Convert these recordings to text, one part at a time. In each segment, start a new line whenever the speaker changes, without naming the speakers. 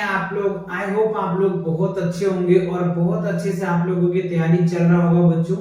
आप लोग? I hope आप लोग बहुत अच्छे होंगे और बहुत अच्छे से आप लोगों की तैयारी चल रहा होगा बच्चों।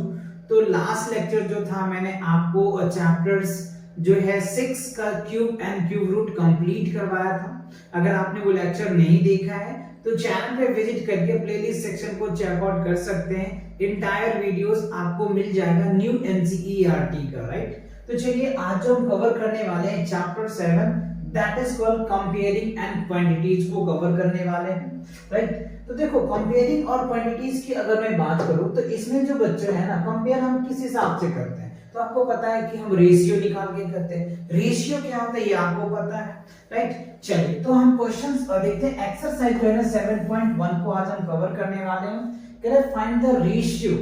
तो लास्ट लेक्चर जो था मैंने आपको चैप्टर्स जो है 6 का cube and cube root complete करवाया था। अगर आपने वो लेक्चर नहीं देखा है तो चैनल पे विजिट करके प्लेलिस्ट सेक्शन को चेकआउट कर सकते हैं। इंटायर वीडियोस आपको मिल जाएगा न्यू एनसीईआरटी का, राइट। तो चलिए आज जो हम कवर करने वाले हैं chapter 7 that is called comparing and quantities को कवर करने वाले हैं, राइट। तो देखो कंपेयरिंग और क्वांटिटीज की अगर मैं बात करूं तो इसमें जो बच्चे हैं ना, कंपेयर हम किस हिसाब से करते हैं? तो आपको पता है कि हम रेशियो निकाल के करते हैं। रेशियो क्या होता है ये आपको पता है, राइट। चलिए तो हम क्वेश्चंस देखते हैं। एक्सरसाइज जो है ना 7.1 को आज हम कवर करने वाले हैं। कह रहे find the ratio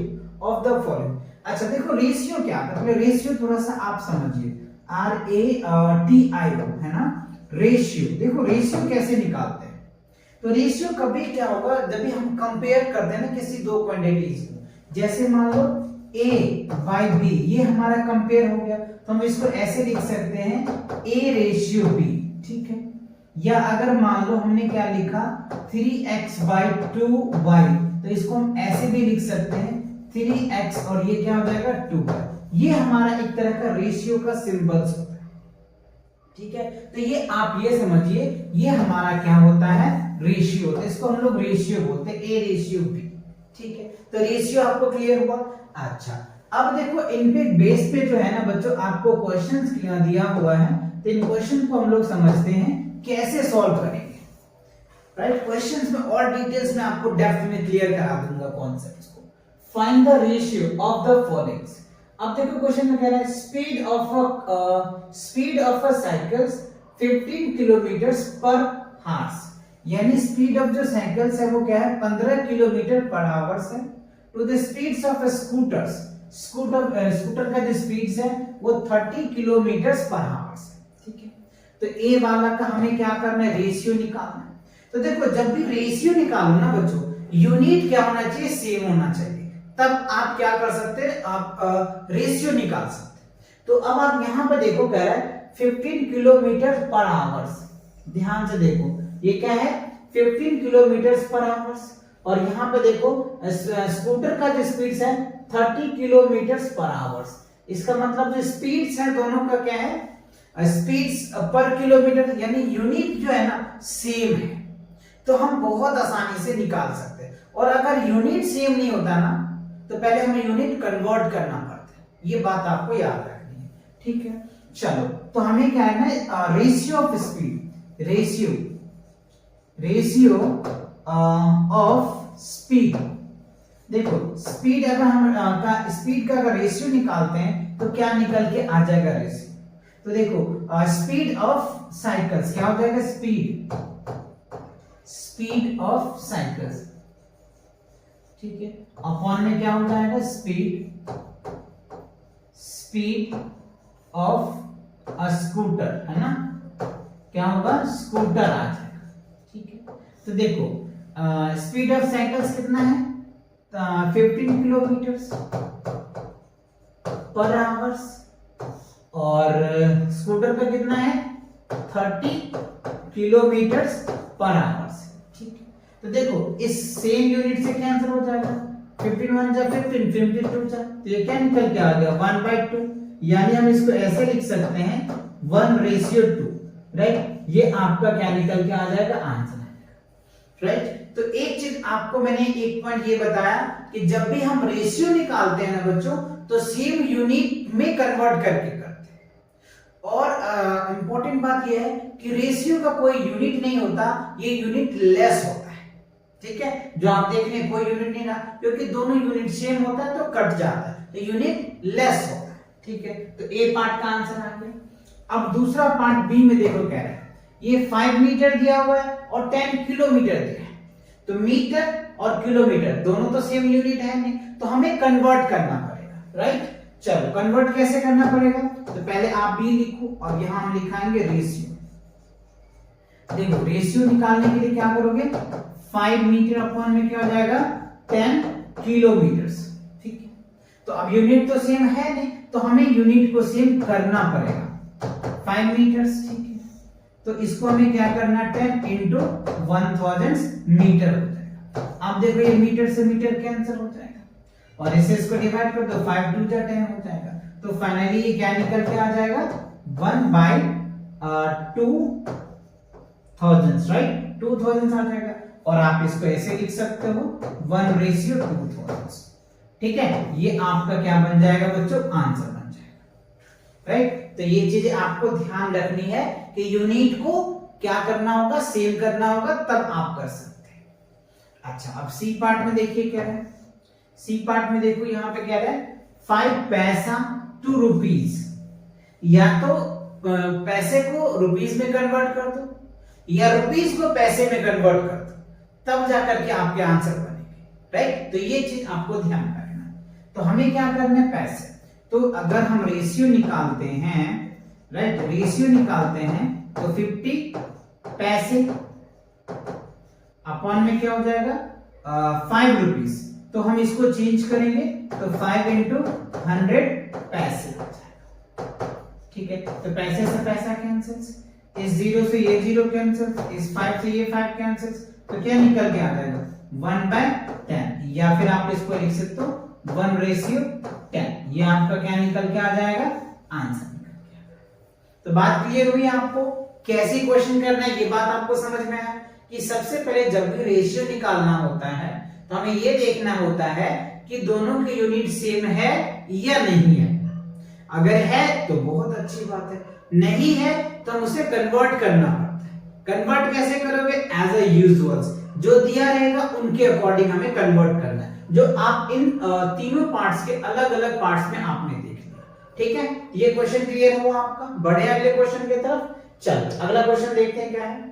of the following. अच्छा देखो रेशियो क्या है, मतलब रेशियो थोड़ा सा आप समझिए, RATI है ना, रेशियो। देखो रेशियो कैसे निकालते हैं? तो रेशियो कभी क्या होगा, जब भी हम कंपेयर करते हैं ना किसी दो क्वांटिटीज को, जैसे मान लो A by B, ये हमारा कंपेयर हो गया, तो हम इसको ऐसे लिख सकते हैं A रेशियो B, ठीक है। या अगर मान लो हमने क्या लिखा 3x/2y, तो इसको हम ऐसे भी लिख सकते हैं 3x और ये क्या हो जाएगा 2y। ये हमारा एक तरह का रेशियो का सिंबल्स होता है, ठीक है। तो ये आप ये समझिए, ये हमारा क्या होता है, रेशियो होता है। इसको हम लोग रेशियो बोलते हैं, A रेशियो B, ठीक है। तो रेशियो आपको क्लियर हुआ। अच्छा अब देखो इनपे बेस पे जो है ना बच्चों आपको क्वेश्चंस दिया हुआ है, तो इन क्वेश्चन को हम लोग समझते हैं कैसे सॉल्व करेंगे, राइट। क्वेश्चंस में और डिटेल्स में आपको डेप्थ में क्लियर करा दूंगा कॉन्सेप्ट्स को। Find the ratio of the followings. अब देखो क्वेश्चन में कह रहा है speed of a cycles 15 kilometre per hours, यानी स्पीड ऑफ जो साइकिल्स है वो क्या है 15 किलोमीटर पर आवर्स है। To the speeds of scooters, scooter का जो स्पीड्स है वो 30 किलोमीटर पर आवर्स है, ठीक है। तो ए वाला का हमें क्या करना है, रेशियो निकालना है। तो देखो जब भी रेशियो निकालो ना बच्चों, यूनिट क्या होना चाहिए, सेम होना चाहिए, तब आप क्या कर सकते हैं, आप रेशियो निकाल सकते हैं। तो अब आप यहां पर देखो कह रहा है 15 किलोमीटर पर आवर्स, ध्यान से देखो ये क्या है 15 किलोमीटर पर आवर्स, और यहां पे देखो स्कूटर का जो स्पीड है 30 किलोमीटर पर आवर्स। इसका मतलब जो स्पीड्स है दोनों का क्या है, स्पीड्स पर किलोमीटर, यानी यूनिट जो है ना सेम है, तो हम बहुत आसानी से निकाल सकते हैं। और अगर यूनिट सेम नहीं होता ना तो पहले हमें यूनिट कन्वर्ट करना पड़ता है, ये बात आपको याद रखनी है, ठीक है। चलो तो हमें क्या है ना, ratio of speed, ratio of speed. देखो स्पीड अगर हम स्पीड का अगर रेशियो निकालते हैं तो क्या निकल के आ जाएगा रेशियो। तो देखो स्पीड ऑफ साइकिल्स क्या हो जाएगा, स्पीड ऑफ साइकिल्स, ठीक है, अपॉन में क्या हो जाएगा स्पीड ऑफ अ स्कूटर, है ना, क्या होगा स्कूटर आ जाएगा, ठीक है। तो देखो स्पीड ऑफ साइकिल्स कितना है 15 किलोमीटर पर आवर्स, और स्कूटर का कितना है 30 किलोमीटर पर आवर्स, ठीक है। तो देखो इस सेम यूनिट से कैंसिल हो जाएगा, 15 1 जा 15, 15 2 जा, तो ये क्या निकल के आ गया 1/2, यानी हम इसको ऐसे लिख सकते हैं 1:2, राइट। ये आपका क्या निकल के आ जाएगा, आंसर, राइट। तो एक चीज आपको मैंने एक पॉइंट ये बताया कि जब भी हम रेशियो निकालते हैं ना बच्चों तो सेम यूनिट में कन्वर्ट करके करते हैं। और इंपॉर्टेंट बात ये है कि रेशियो का कोई यूनिट नहीं होता, ये यूनिट लेस होता है, ठीक है। जो आप देख रहे हैं कोई यूनिट नहीं रहा, क्योंकि दोनों यूनिट सेम होता है तो कट जाता है, तो यूनिट लेस होता है, ठीक है। तो ए पार्ट का आंसर आ गया। अब दूसरा पार्ट बी में देखो कह रहा है ये 5 मीटर दिया हुआ है और 10 किलोमीटर दिया है, तो मीटर और किलोमीटर दोनों तो सेम यूनिट है नहीं, तो हमें कन्वर्ट करना पड़ेगा, राइट। चलो कन्वर्ट कैसे करना पड़ेगा, तो पहले आप बी लिखो और यहां हम लिखाएंगे रेशियो। देखो रेशियो निकालने के लिए क्या करोगे, 5 मीटर अपॉन में क्या हो जाएगा 10 किलोमीटर, ठीक है। तो अब यूनिट तो सेम है नहीं, तो हमें यूनिट को सेम करना पड़ेगा, 5 मीटर, ठीक है। तो इसको हमें क्या करना, 10 इंटू 1000 मीटर हो जाएगा। अब देखो ये मीटर से मीटर कैंसिल हो जाएगा और इसे इसको डिवाइड कर दो, 5 2 जा 10 हो जाएगा। तो फाइनली ये क्या निकल के आ जाएगा, 1/2000, राइट, 2000 आ जाएगा। और आप इसको ऐसे लिख सकते हो 1:2000, ठीक है। ये आपका क्या बन जाएगा बच्चों, आंसर बन जाएगा, राइट। तो ये चीज आपको ध्यान रखनी है कि यूनिट को क्या करना होगा, सेव करना होगा, तब आप कर सकते हैं। अच्छा, अब सी पार्ट में देखिए क्या है। सी पार्ट में देखो यहाँ पे क्या है, 5 पैसा टू रुपीज। या तो पैसे को रुपीज में कन्वर्ट कर दो या रुपीज को पैसे में कन्वर्ट कर दो, तब जाकर के आपके आंसर बनेंगे, राइट। तो ये चीज आपको ध्यान रखना है। तो हमें क्या करना है, पैसे। तो अगर हम रेशियो निकालते हैं, राइट, रेशियो निकालते हैं तो 50 पैसे अपॉन में क्या हो जाएगा, 5 रुपीज। तो हम इसको चेंज करेंगे तो 5 इंटू 100 पैसे हो जाएगा, ठीक है। तो पैसे से पैसा कैंसिल, इस 0 से ये 0 कैंसिल, इस 5 से ये 5 कैंसिल, तो क्या निकल के आ जाएगा, 1/10। या फिर आप इसको लिख सकते हो 1:10। ये आपका क्या निकल के आ जाएगा, आंसर निकल के आ जाएगा। तो बात क्लियर हुई आपको, कैसे क्वेश्चन करना है ये बात आपको समझ में आया कि सबसे पहले जब भी रेशियो निकालना होता है तो हमें ये देखना होता है कि दोनों की यूनिट सेम है या नहीं है। अगर है तो बहुत अच्छी बात है, नहीं है तो हम उसे कन्वर्ट करना पड़ता है। कन्वर्ट कैसे करोगे, एज अ यूजुअल, जो दिया रहेगा उनके अकॉर्डिंग हमें कन्वर्ट करना है, जो आप इन तीनों पार्ट्स के अलग अलग पार्ट्स में आपने देख लिया, ठीक है। ये क्वेश्चन क्लियर हुआ आपका। बढ़े अगले क्वेश्चन की तरफ। चल अगला क्वेश्चन देखते हैं क्या है।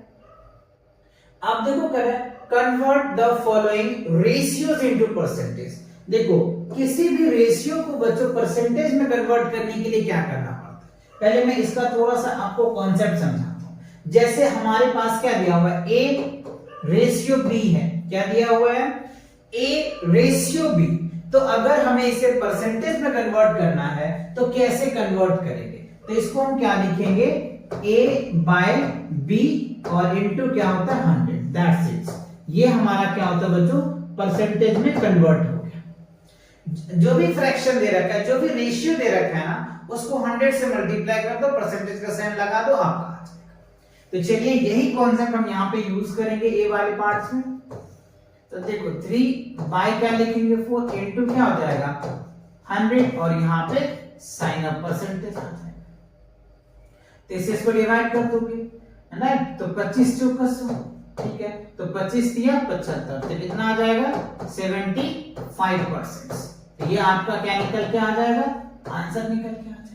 अब देखो करें, convert the following ratios into percentage. देखो किसी भी रेशियो को बच्चों परसेंटेज में कन्वर्ट करने के लिए क्या करना पड़ता है, पहले मैं इसका थोड़ा सा आपको कॉन्सेप्ट समझाता हूं। जैसे हमारे पास क्या दिया हुआ है, A रेशियो B है। क्या दिया हुआ है, A रेशियो B। तो अगर हमें इसे परसेंटेज में कन्वर्ट करना है तो कैसे कन्वर्ट करेंगे, तो इसको हम क्या लिखेंगे, A/B और इनटू क्या होता है 100, दैट्स इट। ये हमारा क्या होता है बच्चों, परसेंटेज में कन्वर्ट हो गया। जो भी फ्रैक्शन दे रखा है, जो भी रेशियो दे रखा है ना, उसको 100 से मल्टीप्लाई कर दो, परसेंटेज का साइन लगा दो, आपका आ जाएगा। तो चलिए यही कॉन्सेप्ट हम यहाँ पे यूज करेंगे ए वाले पार्ट्स में। तो देखो 3 बाय क्या लिखेंगे, 4 इनटू क्या हो जाएगा 100 और यहाँ पे साइन ऑफ परसेंटेज आ जाएगा। तो इसे इसको डिवाइड कर दोगे, है ना, तो 25 चौका 100, ठीक है। तो 25 दिया 75, तो कितना आ जाएगा 75%। तो ये आपका क्या निकल के आ जाएगा, आंसर निकल के आ जाएगा।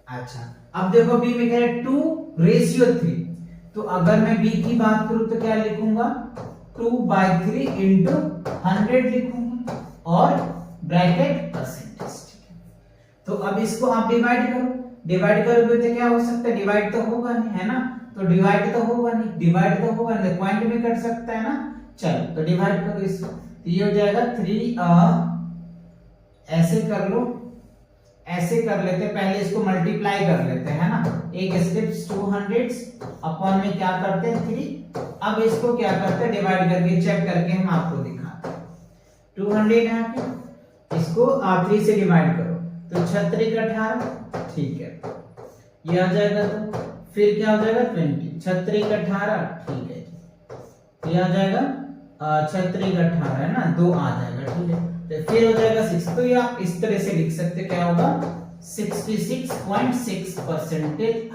अच्छा अब देखो बी में क्या है, 2:3। तो अगर मैं बी की बात करूं तो क्या लिखूंगा, 2/3 इंटू 100 लिखूंगा और ब्रैकेट परसेंटेज, ठीक है। तो अब इसको आप डिवाइड करो, डिवाइड करोगे तो क्या हो सकता है, डिवाइड तो होगा नहीं, है ना, तो डिवाइड तो होगा नहीं, डिवाइड तो होगा नहीं, पॉइंट में कट सकता है ना। चलो तो डिवाइड करो इसको, तो ये हो जाएगा 3 ऐसे कर लो, ऐसे कर लेते, पहले इसको मल्टीप्लाई कर लेते हैं ना, एक स्टेप 200 अपॉन में क्या करते हैं 3। अब इसको क्या करते हैं, डिवाइड करके चेक करके हम आपको दिखाते हैं। 200 है, इसको आप 3 से डिवाइड करो तो 36 18, ठीक है, ये आ जाएगा। तो फिर क्या हो जाएगा 20, 36 18, ठीक है, ये आ जाएगा 36 18 है ना, 2 आ जाएगा, ठीक है। तो फिर हो जाएगा 6, तो ये आप इस तरह से लिख सकते, क्या होगा 66.6%,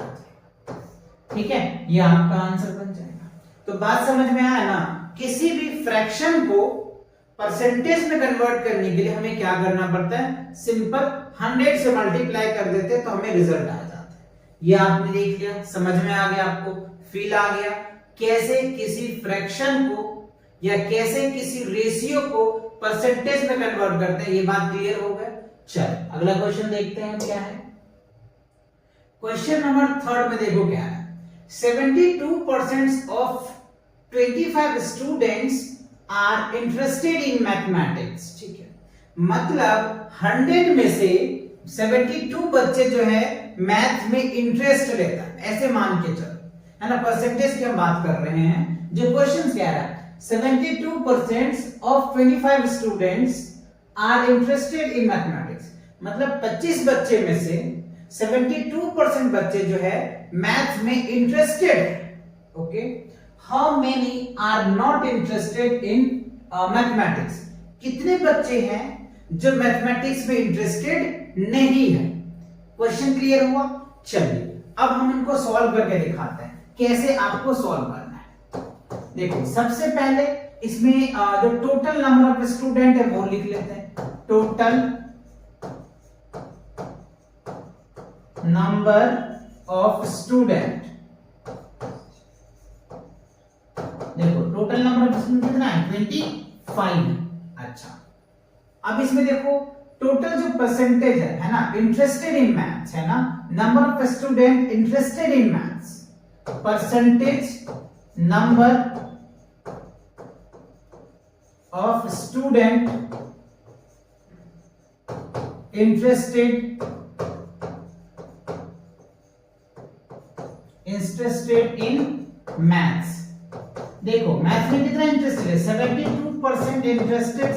ठीक है, ये आपका आंसर बन जाएगा। तो बात समझ में आया ना, किसी भी फ्रैक्शन को परसेंटेज में कन्वर्ट करने के लिए हमें क्या करना पड़ता है, सिंपल 100 से मल्टीप्लाई कर देते तो हमें रिजल्ट आ जाता है। ये आपने देख लिया, समझ में आ गया, आपको फील आ गया कैसे किसी फ्रैक्शन को या कैसे किसी रेशियो को परसेंटेज में कन्वर्ट करते हैं, ये बात क्लियर हो गया। चल अगला क्वेश्चन देखते हैं क्या है। क्वेश्चन नंबर 3 में देखो क्या है, 72% of 25 students are interested in mathematics, ठीक है, मतलब 100 में से 72 बच्चे जो है मैथ में इंटरेस्ट लेता है, ऐसे मान के चलो। है ना, परसेंटेज की हम बात कर रहे हैं। जो क्वेश्चन कह रहा है 72% of 25 students are interested in mathematics, मतलब 25 बच्चे में से 72% बच्चे जो है मैथ्स में इंटरेस्टेड है। Okay, how many are not interested in mathematics, कितने बच्चे हैं जो मैथमेटिक्स में इंटरेस्टेड नहीं है। क्वेश्चन क्लियर हुआ? चलिए अब हम इनको सॉल्व करके दिखाते हैं कैसे आपको सॉल्व करना है। देखो सबसे पहले इसमें जो टोटल नंबर ऑफ स्टूडेंट है वो लिख लेते हैं। टोटल नंबर ऑफ स्टूडेंट, देखो टोटल नंबर ऑफ स्टूडेंट कितना है 25। अच्छा, अब इसमें देखो टोटल जो परसेंटेज है ना, इंटरेस्टेड इन मैथ्स है ना, number of student interested in maths, percentage number of student interested in maths. देखो मैथ्स में कितना इंटरेस्टेड है 72% इंटरेस्टेड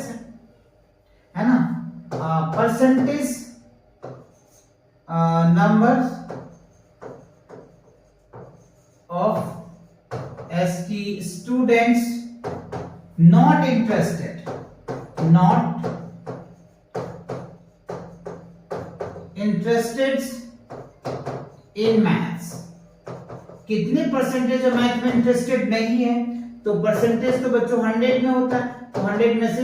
है ना, percentage number of students not interested in maths. कितने परसेंटेज ऑफ मैथ में इंटरेस्टेड नहीं है, तो परसेंटेज तो बच्चों 100 में होता है, तो 100 में से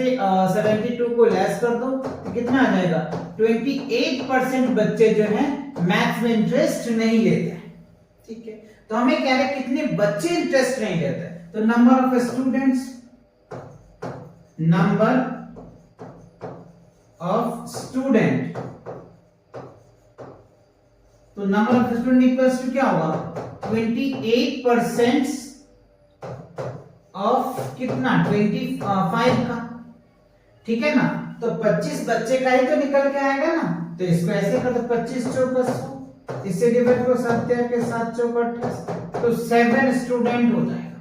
72 को लेस कर दो तो कितना आ जाएगा 28% बच्चे जो हैं मैथ्स में इंटरेस्ट नहीं लेते हैं। ठीक है, तो हमें कह रहे हैं कितने बच्चे इंटरेस्ट नहीं लेते, तो number of students, number of student, तो number of student equals to क्या होगा 28% ऑफ कितना 25 का। ठीक है ना, तो 25 बच्चे का ही तो निकल के आएगा ना, तो इसको ऐसे कर दो 25 चौका 100, इससे डिवाइड करो 7 के 7 चौका 28, तो 7 स्टूडेंट हो जाएगा।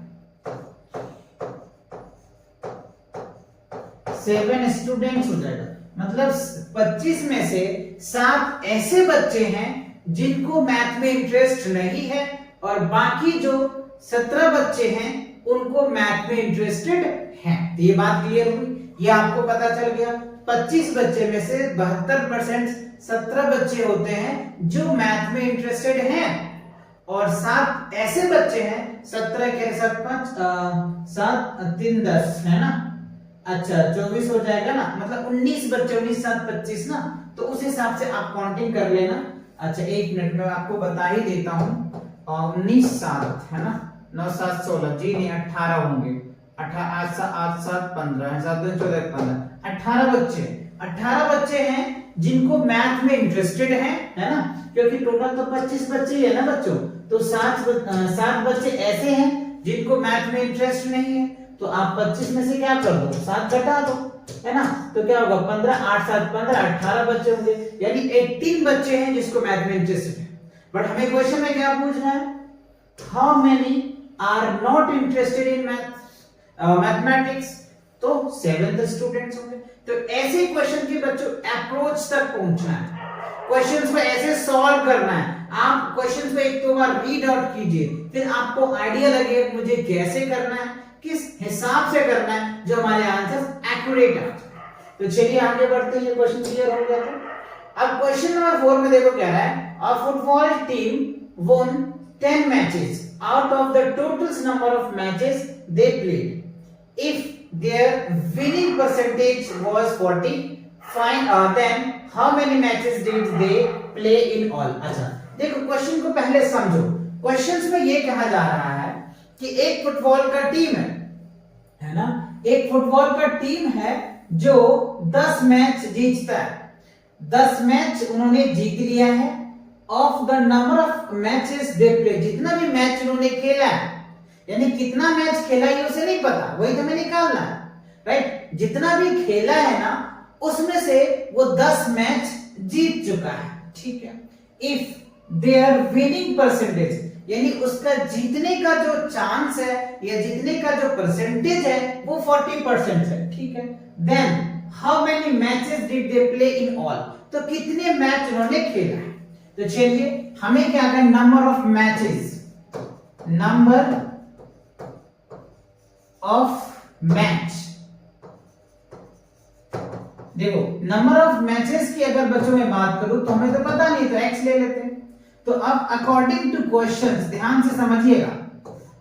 7 स्टूडेंट्स हो जाएगा, मतलब 25 में से 7 ऐसे बच्चे हैं जिनको मैथ में इंटरेस्ट नहीं है, और बाकी जो 17 बच्चे हैं उनको मैथ में इंटरेस्टेड हैं। तो ये बात क्लियर हुई, ये आपको पता चल गया 25 बच्चे में से 72% 17 बच्चे होते हैं जो मैथ में इंटरेस्टेड हैं, और 7 ऐसे बच्चे हैं 17 के 7 5 7 3 10 है ना, अच्छा 24 हो जाएगा ना, मतलब 19 बच्चे, 19 7 25 ना, तो उस हिसाब से आप काउंटिंग कर लेना। अच्छा 1 मिनट में आपको बता ही देता हूं, 19 7 है ना, 9 7 16 जी नहीं 18 होंगे, 8 7 15 7 2 14 15 18 बच्चे हैं जिनको मैथ में इंटरेस्टेड हैं, है ना, क्योंकि टोटल तो 25 बच्चे ही है ना बच्चों, तो 7 बच्चे ऐसे हैं जिनको मैथ में इंटरेस्ट नहीं है, तो आप 25 में से क्या कर दो 7 घटा दो, है ना, तो क्या होगा 15 8 7 15 18 बच्चे होंगे, यानी 18 बच्चे हैं जिसको मैथ में इंटरेस्ट है। बट हमें क्वेश्चन में क्या पूछना है, how many are not interested in mathematics, तो 7 स्टूडेंट्स होंगे। तो ऐसे क्वेश्चन के बच्चों अप्रोच तक पहुंचना है, क्वेश्चंस को ऐसे सॉल्व करना है। आप क्वेश्चंस को एक दो बार रीड आउट कीजिए, फिर आपको आइडिया लगेगा मुझे कैसे करना है, किस हिसाब से करना है, जो हमारे आंसर एक्यूरेट आ जाए। तो चलिए आगे बढ़ते हैं, क्वेश्चन क्लियर हो गया। तो अब क्वेश्चन नंबर 4 में देखो क्या है, अ football team won 10 matches out of the total number of matches they played. If their winning percentage was 40, then how many matches did they play in all? अच्छा देखो क्वेश्चन को पहले समझो। क्वेश्चंस में ये कहा जा रहा है कि एक फुटबॉल का टीम है ना, एक फुटबॉल का टीम है जो 10 मैच जीतता है, 10 मैच उन्होंने जीत लिया है। Of the number of matches they play, जितना भी मैच उन्होंने खेला है, यानी कितना मैच खेला ये उसे नहीं पता, वही तो हमें निकालना है, राइट। जितना भी खेला है ना उसमें से वो 10 मैच जीत चुका है, ठीक है। इफ देयर विनिंग परसेंटेज, यानी उसका जीतने का जो चांस है या जीतने का जो परसेंटेज है वो 40% है, ठीक है। Then how many matches did they play in all, तो कितने मैच उन्होंने खेला है। तो चलिए हमें क्या करना, number of matches, number of match, देखो नंबर ऑफ मैचेस की अगर बच्चों में बात करूं तो हमें तो पता नहीं, तो x ले लेते हैं। तो अब अकॉर्डिंग टू क्वेश्चंस, ध्यान से समझिएगा,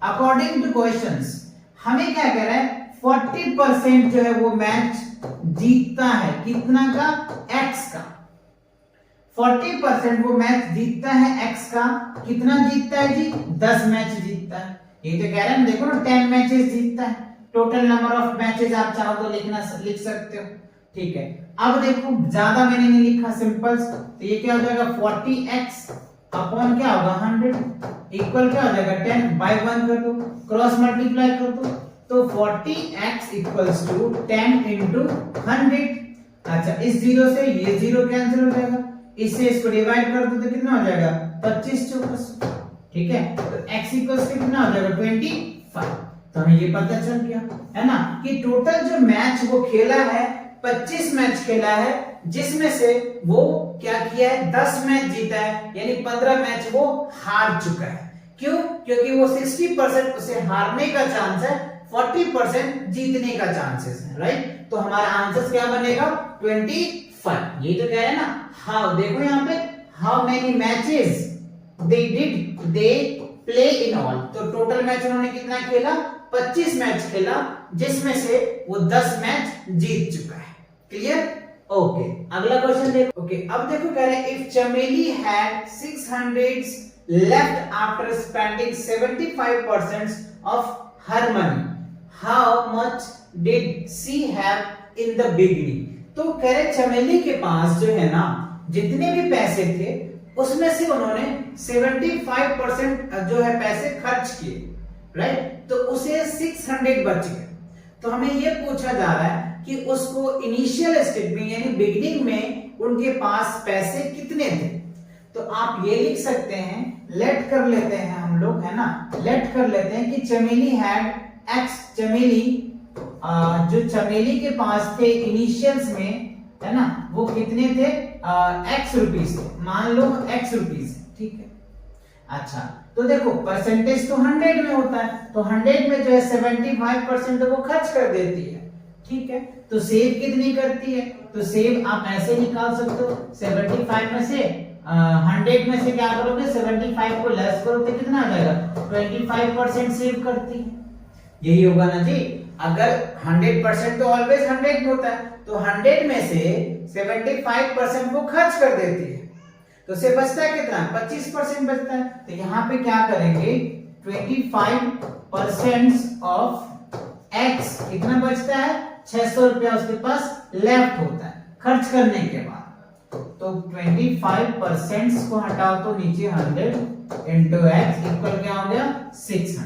अकॉर्डिंग टू क्वेश्चंस हमें क्या कह रहा है, 40% जो है वो मैच जीतता है, कितना का, x का। 40% वो मैच जीतता है x का, कितना जीतता है जी, 10 मैच जीतता है। ये तो कह रहे हैं, देखो ना 10 मैचेस जीतता है। टोटल नंबर ऑफ मैचेस आप चाहो तो लिख सकते हो, ठीक है। अब देखो ज्यादा मैंने नहीं लिखा, सिंपल, तो ये क्या हो जाएगा, 40x अपॉन क्या होगा 100 इक्वल क्या हो जाएगा 10 बाय 1 कर दो, क्रॉस मल्टीप्लाई कर दो, तो 40x इक्वल्स टू 10 इंटू 100। अच्छा इस जीरो से ये जीरो कैंसिल हो जाएगा, इससे इसको डिवाइड कर दो तो कितना हो जाएगा 25 चौकस, ठीक है। तो x इक्वल्स टू कितना हो जाएगा 25। तो हमें ये पता चल गया है ना कि टोटल जो मैच वो खेला है 25 मैच खेला है, जिसमें से वो क्या किया है 10 मैच जीता है, यानी 15 मैच वो हार चुका है। क्यों? क्योंकि वो 60% उसे हारने का चांस है, 40% जीतने का चांसेस है, राइट। तो हमारा आंसर क्या बनेगा 25। ये तो कह रहे हैं ना, हाउ, देखो यहाँ पे how many matches they play in all, तो टोटल मैच उन्होंने कितना खेला 25 मैच खेला, जिसमें से वो 10 मैच जीत चुका है। क्लियर? ओके, अगला क्वेश्चन देखो। ओके, अब देखो कह रहे हैं इफ चमेली had 600 left after spending 75% of her money, how much did she have in the beginning. तो कह रहे चमेली के पास जो है ना जितने भी पैसे थे उसमें से उन्होंने 75% जो है पैसे खर्च किए, राइट। तो उसे 600 बच गए। तो हमें ये पूछा जा रहा है कि उसको इनिशियल स्टेज में यानी बिगिनिंग में उनके पास पैसे कितने थे। तो आप ये लिख सकते हैं, लेट कर लेते हैं हम लोग, है ना, लेट कर लेते हैं कि चमेली हैड एक्स, चमेली जो चमेली के पास थे इनिशियल्स में, है ना, वो कितने थे एक्स रुपीस थे, मान लो एक्स रुपीस, ठीक है। अच्छा तो देखो परसेंटेज तो 100 में होता है, तो 100 में जो है 75% वो खर्च कर देती है, ठीक है। तो सेव कितनी करती है, तो सेव आप ऐसे निकाल सकते हो, 75 में से 100 में से क्या करोगे 75 को लेस करो तो कितना आ जाएगा 25% सेव करती है। यही होगा ना जी, अगर 100% तो ऑलवेज 100 होता है, तो 100 में से 75% वो खर्च कर देती है, तो से बचता है कितना 25% बचता है। तो यहाँ पे क्या करेंगे 25% ऑफ x कितना बचता है 600 रुपया उसके पास लेफ्ट होता है खर्च करने के बाद। तो 25% को हटाओ तो नीचे 100 इंटू एक्स इक्वल क्या हो गया 600।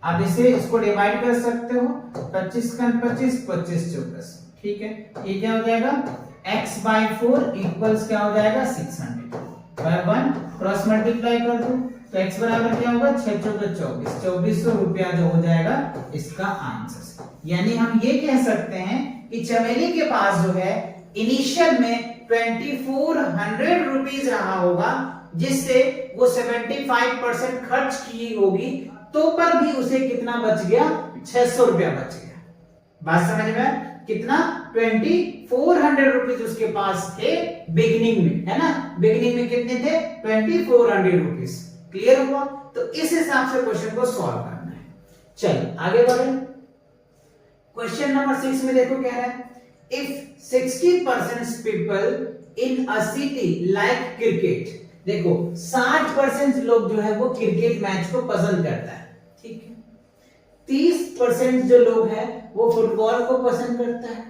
अब इसे इसको डिवाइड कर सकते हो, 25 का 25 25 चौकस, ठीक है। ये क्या हो जाएगा x बाई 4 इक्वल्स क्या हो जाएगा 600 बाय 1 क्रॉस मल्टीप्लाई कर दो तो x बराबर क्या होगा 6 चौके 24, 2400 रुपया जो हो जाएगा इसका आंसर। यानी हम ये कह सकते हैं कि चमेली के पास जो है इनिशियल में 2400 रुपीज रहा होगा, जिससे वो 75% खर्च की होगी, तो पर भी उसे कितना बच गया 600 रुपया बच गया। बात समझ में? कितना 2400 रुपीज उसके पास थे बिगिनिंग में, है ना, बिगिनिंग में कितने थे 2400 रुपीज। क्लियर हुआ? तो इस हिसाब से क्वेश्चन को सॉल्व करना है। चलिए आगे बढ़े। क्वेश्चन नंबर 6 में देखो क्या है, if 60% people in a city like cricket, देखो 60% लोग जो है वो क्रिकेट मैच को पसंद करता है, ठीक है। 30% जो लोग हैं वो फुटबॉल को पसंद करता है,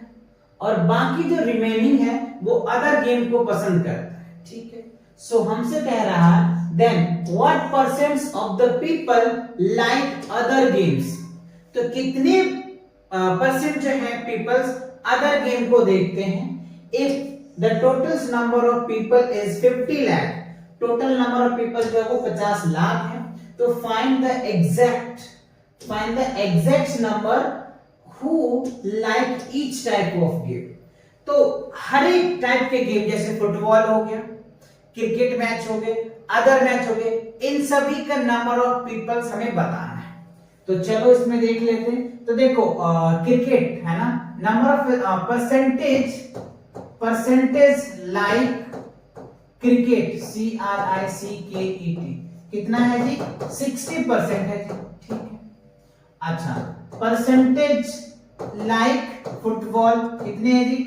और बाकी जो रिमेनिंग है वो अदर गेम को पसंद करता है, ठीक है। सो हमसे कह रहा है then what percent of the people like other games, तो कितने परसेंट जो है पीपल्स अदर गेम को देखते हैं। If the total number of people is 50 lakh, total number of people जो है वो 50 लाख है। तो find the exact number who like each type of game. तो हर एक टाइप के गेम जैसे फुटबॉल हो गया, क्रिकेट मैच हो गए, अदर मैच हो गए, इन सभी का नंबर ऑफ पीपल्स हमें बताना है। तो चलो इसमें देख लेते हैं। तो देखो क्रिकेट है ना, number of percentage like cricket, CRICKET कितना है जी? 60% है जी, ठीक है। अच्छा, परसेंटेज लाइक फुटबॉल कितने है जी?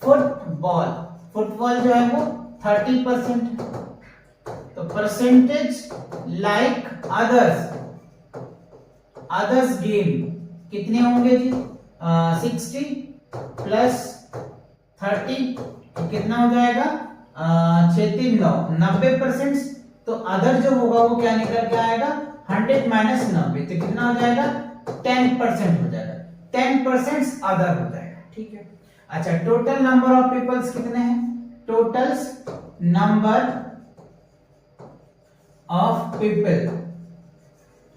फुटबॉल जो है वो 30%। तो परसेंटेज लाइक अदर्स गेम कितने होंगे जी? 60 प्लस 30 कितना हो जाएगा? 90%। तो अदर जो होगा वो क्या निकल के आएगा? 100 माइनस 90, तो कितना हो जाएगा? 10% हो जाएगा। 10% अदर हो जाएगा, ठीक है। अच्छा, टोटल नंबर ऑफ पीपल्स कितने हैं? टोटल्स नंबर ऑफ पीपल,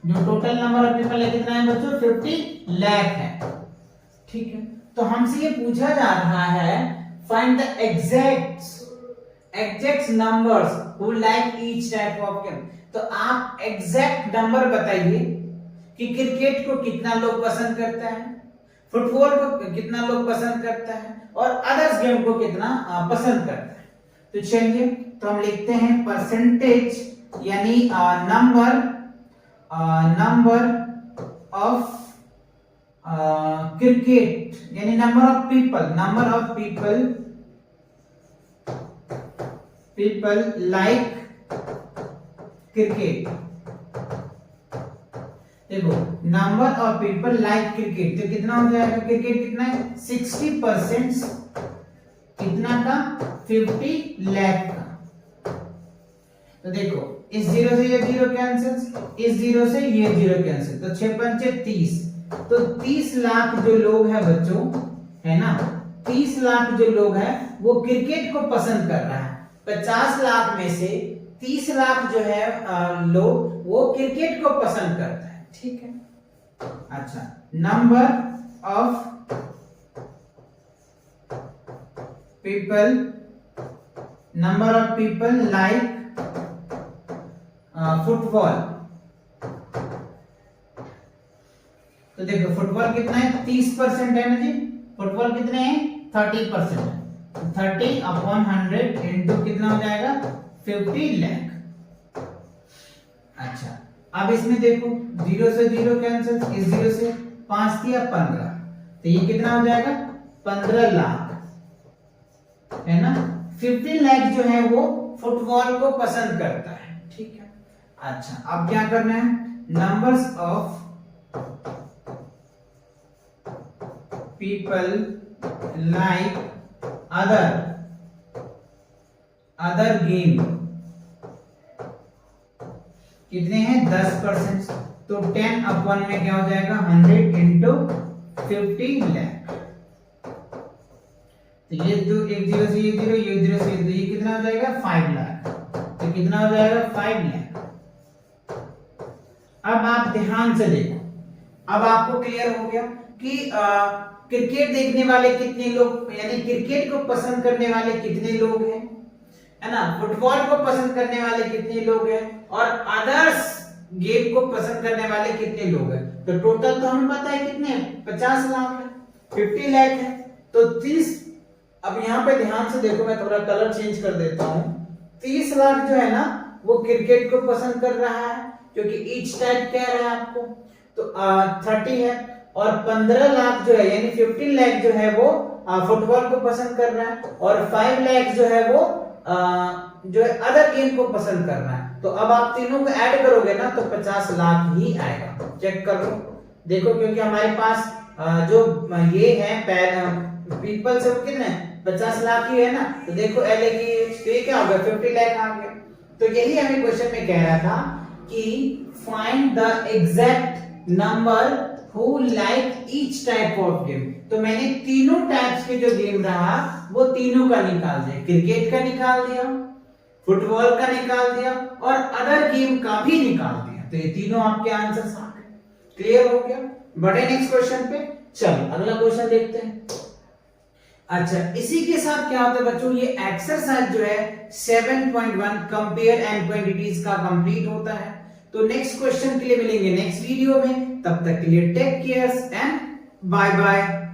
जो टोटल नंबर ऑफ पीपल है कितना है बच्चों? 50 लाख है, ठीक है। तो हमसे ये पूछा जा रहा है find the exact numbers who like each type of game. तो आप एग्जैक्ट नंबर बताइए कि क्रिकेट को कितना लोग पसंद करता है, फुटबॉल को कितना लोग पसंद करता है, और अदर्स गेम को कितना पसंद करता है। तो चलिए, तो हम लिखते हैं परसेंटेज यानी नंबर ऑफ क्रिकेट यानी number of people like cricket. देखो, number of people like cricket तो कितना हो जाएगा? क्रिकेट कितना है? 60%, कितना का? 50 लाख का। तो देखो, इस 0 से ये 0 कैंसिल, इस 0 से ये 0 कैंसिल, तो 6 पंचे 30। तो 30 लाख जो लोग हैं बच्चों, है ना, 30 लाख जो लोग हैं वो क्रिकेट को पसंद कर रहा है। 50 लाख में से 30 लाख जो है लोग वो क्रिकेट को पसंद करता है, ठीक है। अच्छा, number of people like football. तो देखो, फुटबॉल कितना है? 30% है ना जी। फुटबॉल कितने हैं? 30% है। 30/100 इंटू कितना हो जाएगा? 50 लाख। अच्छा, अब इसमें देखो, 0 से 0 कैंसिल, इस 0 से 5 दिया 15, तो ये कितना हो जाएगा? 15 लाख, है ना। 15 लाख जो है वो फुटबॉल को पसंद करता है, ठीक है। अच्छा, अब क्या करना है? Numbers of people like other game कितने हैं? 10%। तो 10/1 में क्या हो जाएगा? 100 इंटू 50 लाख। तो ये जो एक 0 से ये 0, ये 0 से ये कितना हो जाएगा? 5 लाख। तो कितना हो जाएगा? 5 लाख। अब आप ध्यान से देखो, अब आपको क्लियर हो गया कि क्रिकेट देखने वाले कितने लोग, यानी क्रिकेट को पसंद करने वाले कितने लोग हैं, है ना, फुटबॉल को पसंद करने वाले कितने लोग हैं, और अदर्स गेम को पसंद करने वाले कितने लोग हैं। तो टोटल तो हमें पता है कितने हैं? 50 लाख है, 50 लाख है। तो 30, अब यहाँ पे ध्यान से देखो, मैं थोड़ा कलर चेंज कर देता हूँ। 30 लाख जो है ना वो क्रिकेट को पसंद कर रहा है, क्योंकि ईच टाइप कह रहा है आपको, तो 30 है। और 15 लाख जो है यानी 15 लाख जो है वो फुटबॉल को पसंद कर रहा है, और 5 लाख जो है वो जो है अदर गेम को पसंद कर रहा है। तो अब आप तीनों को ऐड करोगे ना तो 50 लाख ही आएगा। चेक कर लो, देखो, क्योंकि हमारे पास जो ये है पीपल से कितने 50 लाख ही है ना। तो देखो एल की, तो ये क्या हो गया? 50 लाख आ गया। तो यही हमें क्वेश्चन में कह रहा था कि find the exact number who like each type of game। तो मैंने तीनों टाइप्स के जो गेम रहा वो तीनों का निकाल दिया, क्रिकेट का निकाल दिया, फुटबॉल का निकाल दिया और अदर गेम का भी निकाल दिया। तो ये तीनों आपके आंसर आ गए। क्लियर हो गया? बढ़े नेक्स्ट क्वेश्चन पे। चलो अगला क्वेश्चन देखते हैं। अच्छा, इसी के साथ क्या होता है बच्चों, ये एक्सरसाइज जो है 7.1 कंपेयर एंड क्वांटिटीज का कंप्लीट होता है। तो नेक्स्ट क्वेश्चन के लिए मिलेंगे नेक्स्ट वीडियो में। तब तक के लिए take care and bye bye.